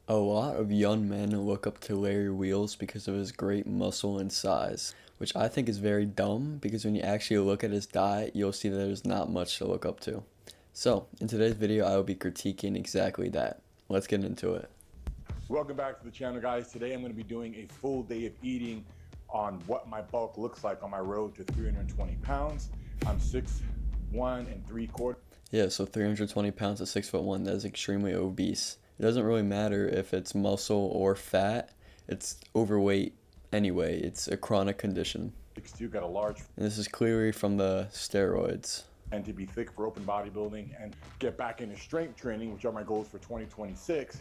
A lot of young men look up to Larry Wheels because of his great muscle and size, which I think is very dumb because when you actually look at his diet, you'll see that there's not much to look up to. So, in today's video, I will be critiquing exactly that. Let's get into it. Welcome back to the channel, guys. Today I'm going to be doing a full day of eating on what my bulk looks like on my road to 320 pounds. I'm 6'1" and 3/4. Yeah, so 320 pounds at 6'1", that is extremely obese. It doesn't really matter if it's muscle or fat, it's overweight anyway. It's a chronic condition. 6'2", got a large, And this is clearly from the steroids. and to be thick for open bodybuilding and get back into strength training, which are my goals for 2026.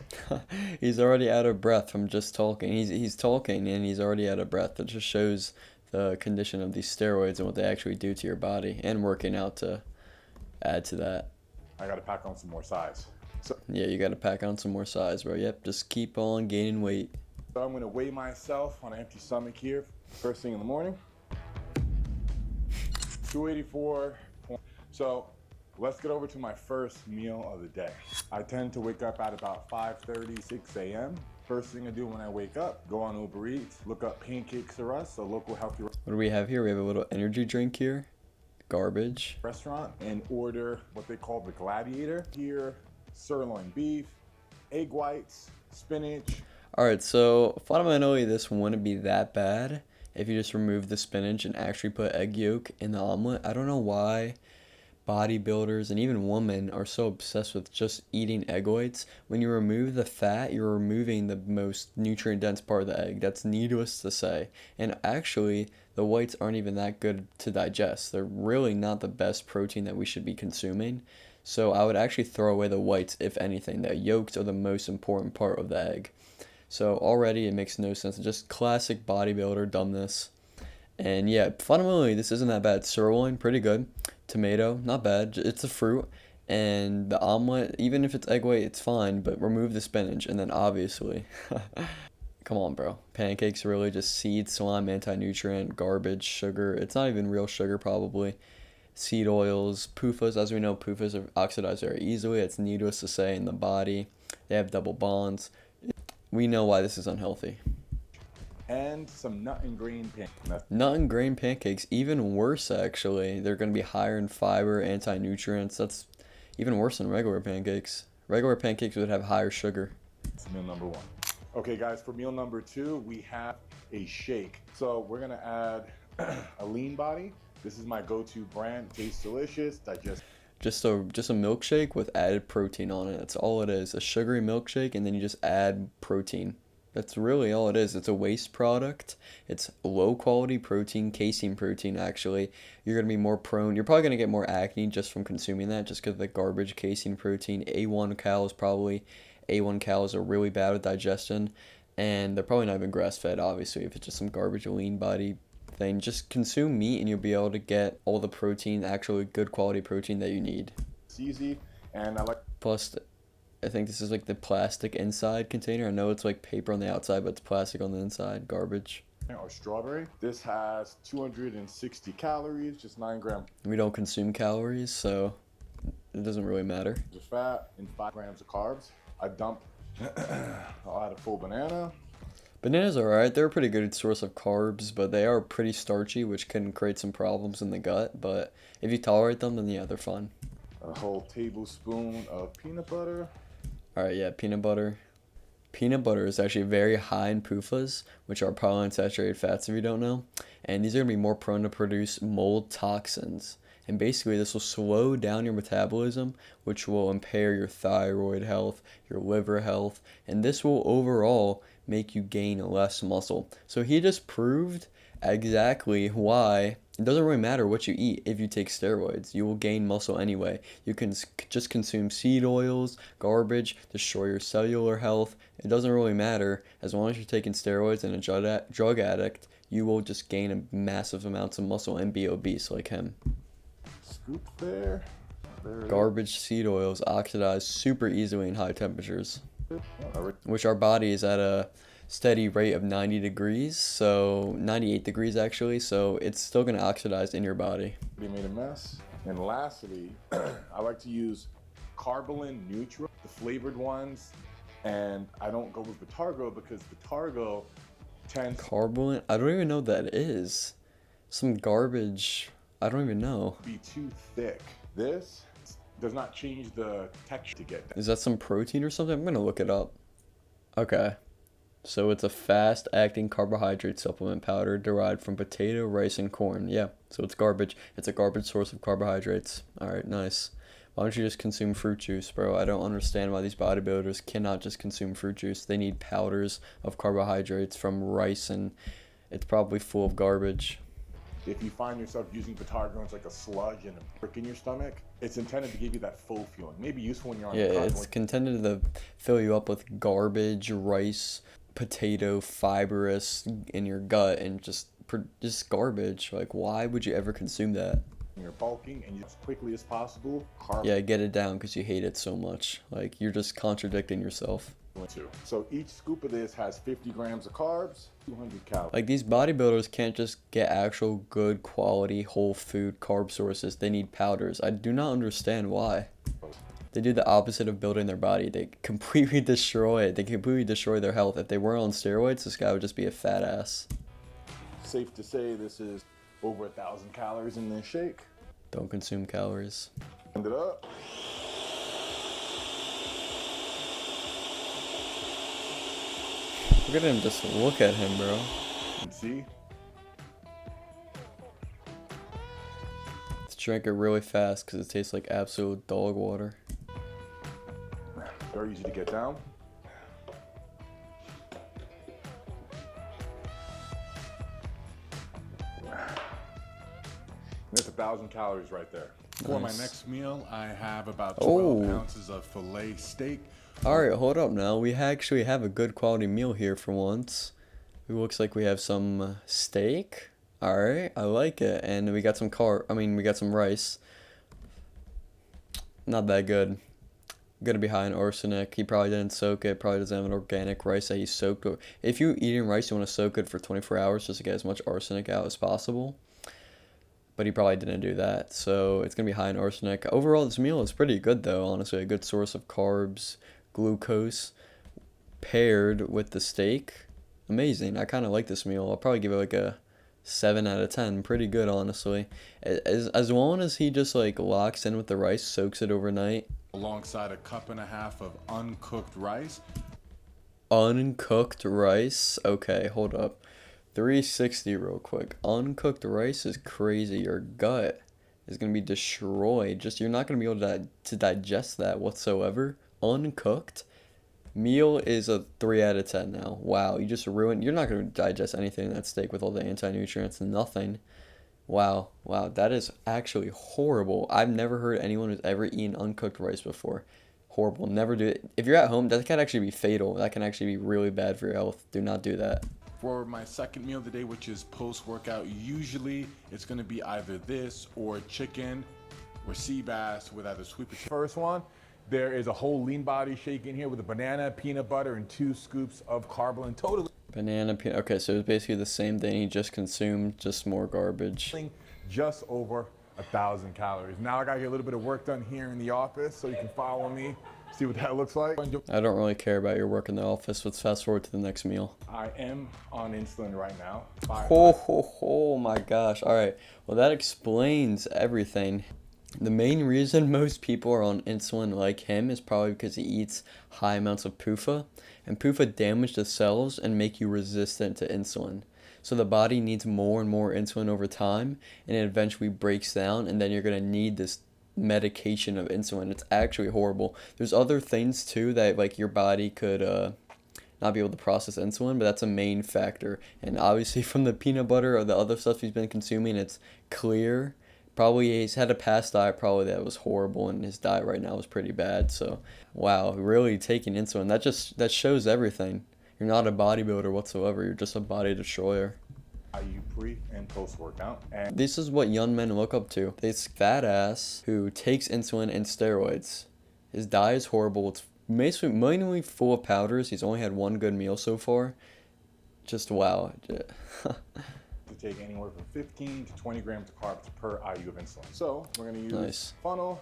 He's already out of breath from just talking. He's talking and he's already out of breath. That just shows the condition of these steroids and what they actually do to your body, and working out to add to that. I got to pack on some more size. So Yeah, you got to pack on some more size, bro. Yep, just keep on gaining weight. I'm going to weigh myself on an empty stomach here first thing in the morning. 284. So let's get over to my first meal of the day. I tend to wake up at about 5:30, 6 a.m. First thing I do when I wake up, go on Uber Eats, look up Pancakes R Us, a local healthy What do we have here? We have a little energy drink here. Garbage. restaurant, and order what they call the Gladiator. Here, sirloin beef, egg whites, spinach. Alright, so fundamentally this wouldn't be that bad if you just remove the spinach and actually put egg yolk in the omelet. I don't know why bodybuilders and even women are so obsessed with just eating egg whites. When you remove the fat, you're removing the most nutrient dense part of the egg. That's needless to say. And actually, the whites aren't even that good to digest. They're really not the best protein that we should be consuming. So I would actually throw away the whites, if anything. The yolks are the most important part of the egg. So already it makes no sense. It's just classic bodybuilder dumbness. And yeah, fundamentally, this isn't that bad. Sirloin, pretty good. Tomato, not bad. It's a fruit. And the omelet, even if it's egg white, it's fine, but remove the spinach. And then obviously, come on, bro. Pancakes are really just seed, slime, anti-nutrient, garbage, sugar. It's not even real sugar, probably. Seed oils, PUFAs. As we know, PUFAs are oxidized very easily. It's needless to say in the body. They have double bonds. We know why this is unhealthy. And some nut and grain pancakes. Nut and grain pancakes, even worse actually. They're going to be higher in fiber, anti-nutrients. That's even worse than regular pancakes. Regular pancakes would have higher sugar. That's meal number one. Okay, guys, for meal number two, we have a shake. So we're gonna add a lean body. This is my go-to brand. Tastes delicious, digest. Just a milkshake with added protein on it. That's all it is. A sugary milkshake, and then you just add protein. That's really all it is. It's a waste product. It's low quality protein, casein protein actually. You're going to be more prone. You're probably going to get more acne just from consuming that, just because of the garbage casein protein. A1 cows probably. A1 cows are really bad with digestion, and they're probably not even grass fed, obviously, if it's just some garbage lean body thing. Just consume meat and you'll be able to get all the protein, actually good quality protein that you need. It's easy, and I like. Plus, I think this is like the plastic inside container. I know it's like paper on the outside, but it's plastic on the inside. Garbage. Or strawberry. This has 260 calories, just 9 grams We don't consume calories, so it doesn't really matter. of fat and 5 grams of carbs. I dump. I'll add a full banana. Bananas are alright. They're a pretty good source of carbs, but they are pretty starchy, which can create some problems in the gut. But if you tolerate them, then yeah, they're fun. A whole tablespoon of peanut butter. Alright, yeah, peanut butter. Peanut butter is actually very high in PUFAs, which are polyunsaturated fats if you don't know. And these are going to be more prone to produce mold toxins. And basically this will slow down your metabolism, which will impair your thyroid health, your liver health, and this will overall make you gain less muscle. So he just proved exactly why it doesn't really matter what you eat if you take steroids. You will gain muscle anyway. You can just consume seed oils, garbage, destroy your cellular health. It doesn't really matter. As long as you're taking steroids and a drug addict, you will just gain a massive amounts of muscle and be obese like him. Scoop there. Garbage seed oils oxidize super easily in high temperatures, Alright. which our body is at a steady rate of 90 degrees, so 98 degrees actually, so it's still going to oxidize in your body. They made a mess. And lastly, I like to use Carbolin Neutral, the flavored ones. And I don't go with Vitargo because Vitargo tends Carbolant? I don't even know what that is. Some garbage. I don't even know. to be too thick. This does not change the texture to get that. Is that some protein or something? I'm gonna look it up. Okay. So it's a fast-acting carbohydrate supplement powder derived from potato, rice, and corn. Yeah, so it's garbage. It's a garbage source of carbohydrates. All right, nice. Why don't you just consume fruit juice, bro? I don't understand why these bodybuilders cannot just consume fruit juice. They need powders of carbohydrates from rice, and it's probably full of garbage. If you find yourself using Vitargo and it's like a sludge and a prick in your stomach, it's intended to give you that full feeling. Maybe useful when you're on Yeah, the it's intended to fill you up with garbage, rice, potato, fibrous in your gut, and just garbage. Like, why would you ever consume that? you're bulking and as quickly as possible, carb. Yeah, get it down because you hate it so much. Like, you're just contradicting yourself. So each scoop of this has 50 grams of carbs, 200 calories. Like, these bodybuilders can't just get actual good quality whole food carb sources. They need powders. I do not understand why. They do the opposite of building their body. They completely destroy it. They completely destroy their health. If they were on steroids, this guy would just be a fat ass. Safe to say this is over 1,000 calories in this shake. Don't consume calories. End it up. Look at him, just look at him, bro. And see, Let's drink it really fast because it tastes like absolute dog water. very easy to get down. That's 1,000 calories right there. For my Nice. next meal, I have about 12 Oh. ounces of filet steak. Alright, hold up now. We actually have a good quality meal here for once. It looks like we have some steak. Alright, I like it. And we got some we got some rice. Not that good. Gonna be high in arsenic. He probably didn't soak it. Probably doesn't have an organic rice that he soaked. If you eating rice, you want to soak it for 24 hours just to get as much arsenic out as possible. But he probably didn't do that. So it's gonna be high in arsenic. Overall, this meal is pretty good though. Honestly, a good source of carbs, glucose, paired with the steak. Amazing. I kind of like this meal. I'll probably give it like a 7 out of 10. Pretty good, honestly. As long as he just like locks in with the rice, soaks it overnight. Alongside a cup and a half of uncooked rice. Uncooked rice? Okay, hold up. 360 real quick. Uncooked rice is crazy. Your gut is going to be destroyed. Just, you're not going to be able to digest that whatsoever. Uncooked meal is a 3 out of 10 now. Wow, you just ruined. You're not going to digest anything in that steak with all the anti-nutrients. Nothing. Wow, that is actually horrible. I've never heard anyone who's ever eaten uncooked rice before. Horrible. Never do it. If you're at home, that can actually be fatal. That can actually be really bad for your health. Do not do that. For my second meal of the day, which is post-workout, usually it's going to be either this or chicken or sea bass with either sweet potato. First one, there is a whole lean body shake in here with a banana, peanut butter, and 2 scoops of carbolin. Totally Banana peanut. Okay, so it's basically the same thing he just consumed, just more garbage. just over 1,000 calories. Now I got to get a little bit of work done here in the office so you can follow me, see what that looks like. I don't really care about your work in the office. Let's fast forward to the next meal. I am on insulin right now. Oh my gosh. All right. Well, that explains everything. The main reason most people are on insulin like him is probably because he eats high amounts of PUFA, and PUFA damage the cells and make you resistant to insulin. So the body needs more and more insulin over time, and it eventually breaks down, and then you're going to need this medication of insulin. It's actually horrible. There's other things too that like your body could not be able to process insulin, but that's a main factor. And obviously from the peanut butter or the other stuff he's been consuming, it's clear. Probably he's had a past diet probably that was horrible, and his diet right now is pretty bad. So wow, really taking insulin, that shows everything. You're not a bodybuilder whatsoever. You're just a body destroyer. IU pre and post workout. And This is what young men look up to. This fat ass who takes insulin and steroids. His diet is horrible. It's mainly full of powders. He's only had one good meal so far. Just wow. to take anywhere from 15 to 20 grams of carbs per IU of insulin. So we're going to use Nice. funnel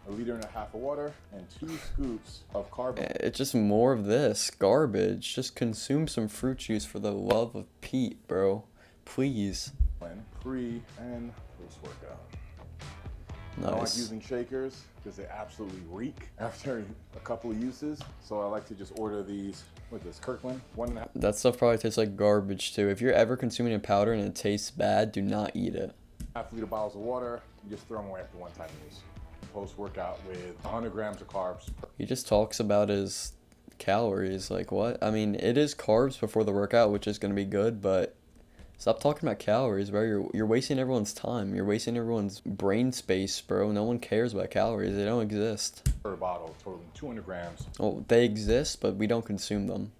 1.5 liters of water, and 2 scoops of carb. It's just more of this garbage. Just consume some fruit juice for the love of Pete, bro. Please. Pre and post workout. I don't like Nice. using shakers because they absolutely reek after a couple of uses. So I like to just order these with this Kirkland 1.5. That stuff probably tastes like garbage too. If you're ever consuming a powder and it tastes bad, do not eat it. Liter bottles of water. You just throw them away after one time use. Post workout with 100 grams of carbs. He just talks about his calories. Like what? I mean, it is carbs before the workout, which is gonna be good, but stop talking about calories, bro. You're wasting everyone's time. You're wasting everyone's brain space, bro. No one cares about calories. They don't exist. Per bottle, totaling 200 grams. Well, they exist, but we don't consume them.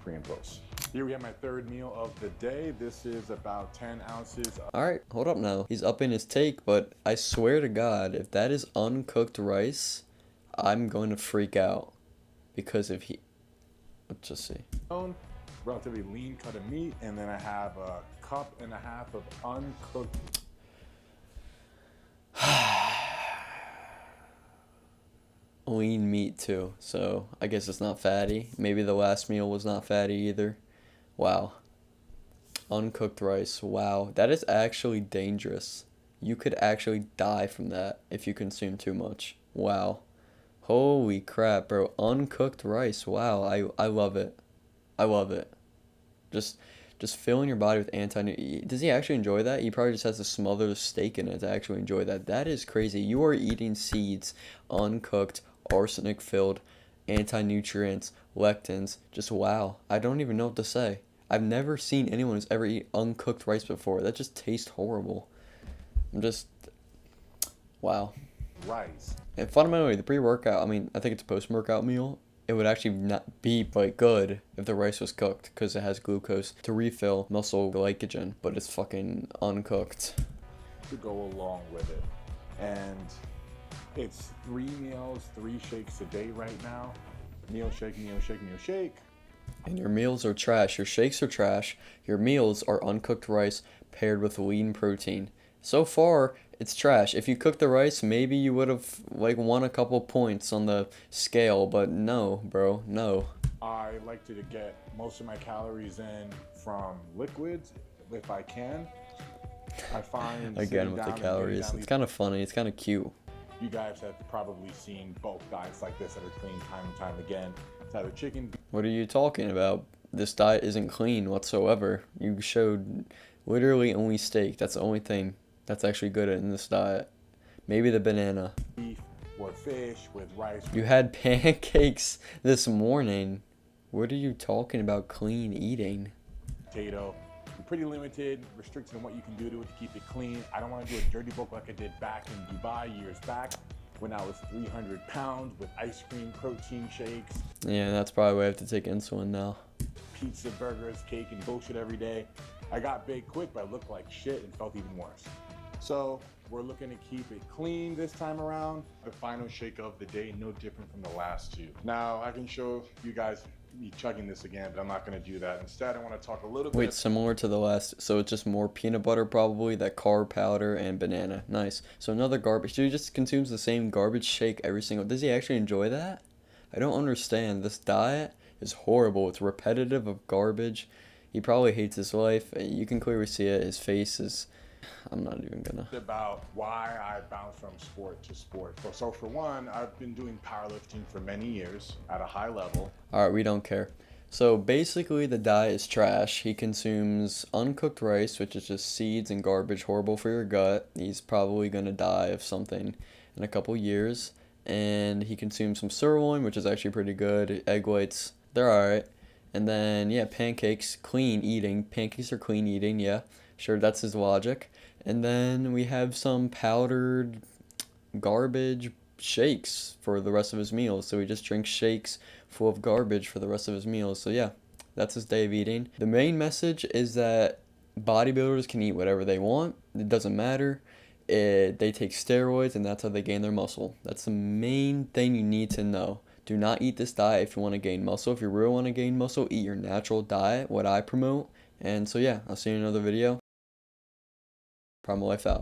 Pre and post. Here we have my third meal of the day. This is about 10 ounces. Alright, hold up now. He's upping his take, but I swear to God, if that is uncooked rice, I'm going to freak out. Because if he... Let's just see. Relatively lean cut of meat, and then I have a cup and a half of uncooked. Lean meat too, so I guess it's not fatty. Maybe the last meal was not fatty either. Wow. Uncooked rice. Wow. That is actually dangerous. You could actually die from that if you consume too much. Wow. Holy crap, bro. Uncooked rice. Wow. I love it. I love it. Just filling your body with Does he actually enjoy that? He probably just has to smother the steak in it to actually enjoy that. That is crazy. You are eating seeds, uncooked, arsenic-filled, anti-nutrients, lectins. Just wow. I don't even know what to say. I've never seen anyone who's ever eaten uncooked rice before. That just tastes horrible. Wow. Rice. And fundamentally, the pre-workout, I mean, I think it's a post-workout meal. It would actually not be like good if the rice was cooked because it has glucose to refill muscle glycogen, but it's fucking uncooked. To go along with it. And it's 3 meals, 3 shakes a day right now. Meal shake, meal shake, meal shake. And your meals are trash. Your shakes are trash. Your meals are uncooked rice paired with lean protein. So far, it's trash. If you cooked the rice, maybe you would have like won a couple points on the scale, but no, bro, no. I like to get most of my calories in from liquids if I can. I find Again with the calories, it's kind of funny. It's kind of cute. You guys have probably seen bulk diets like this that are clean time and time again. It's either chicken. What are you talking about? This diet isn't clean whatsoever. You showed literally only steak. That's the only thing that's actually good in this diet. Maybe the banana. Beef or fish with rice. You had pancakes this morning. What are you talking about clean eating? Potato. You're pretty limited, restricted on what you can do to keep it clean. I don't want to do a dirty bulk like I did back in Dubai years back when I was 300 pounds with ice cream, protein shakes. Yeah, that's probably why I have to take insulin now. Pizza, burgers, cake, and bullshit every day. I got big quick, but I looked like shit and felt even worse. So we're looking to keep it clean this time around. The final shake of the day, no different from the last 2. Now I can show you guys me chugging this again, but I'm not going to do that. Instead, I want to talk a little bit. Wait, similar to the last, so it's just more peanut butter probably, that carb powder, and banana. Nice. So another garbage. So he just consumes the same garbage shake every single. Does he actually enjoy that? I don't understand. This diet is horrible. It's repetitive of garbage. He probably hates his life. You can clearly see it. His face is... I'm not even gonna. About why I bounce from sport to sport. So for one, I've been doing powerlifting for many years at a high level. Alright, we don't care. So basically the diet is trash. He consumes uncooked rice, which is just seeds and garbage, horrible for your gut. He's probably gonna die of something in a couple years. And he consumes some sirloin, which is actually pretty good. Egg whites, they're alright. And then, yeah, pancakes, clean eating. Pancakes are clean eating, yeah. Sure, that's his logic. And then we have some powdered garbage shakes for the rest of his meals. So he just drinks shakes full of garbage for the rest of his meals. So yeah, that's his day of eating. The main message is that bodybuilders can eat whatever they want. It doesn't matter. They take steroids and that's how they gain their muscle. That's the main thing you need to know. Do not eat this diet if you want to gain muscle. If you really want to gain muscle, eat your natural diet, what I promote. And so yeah, I'll see you in another video. Primal Life out.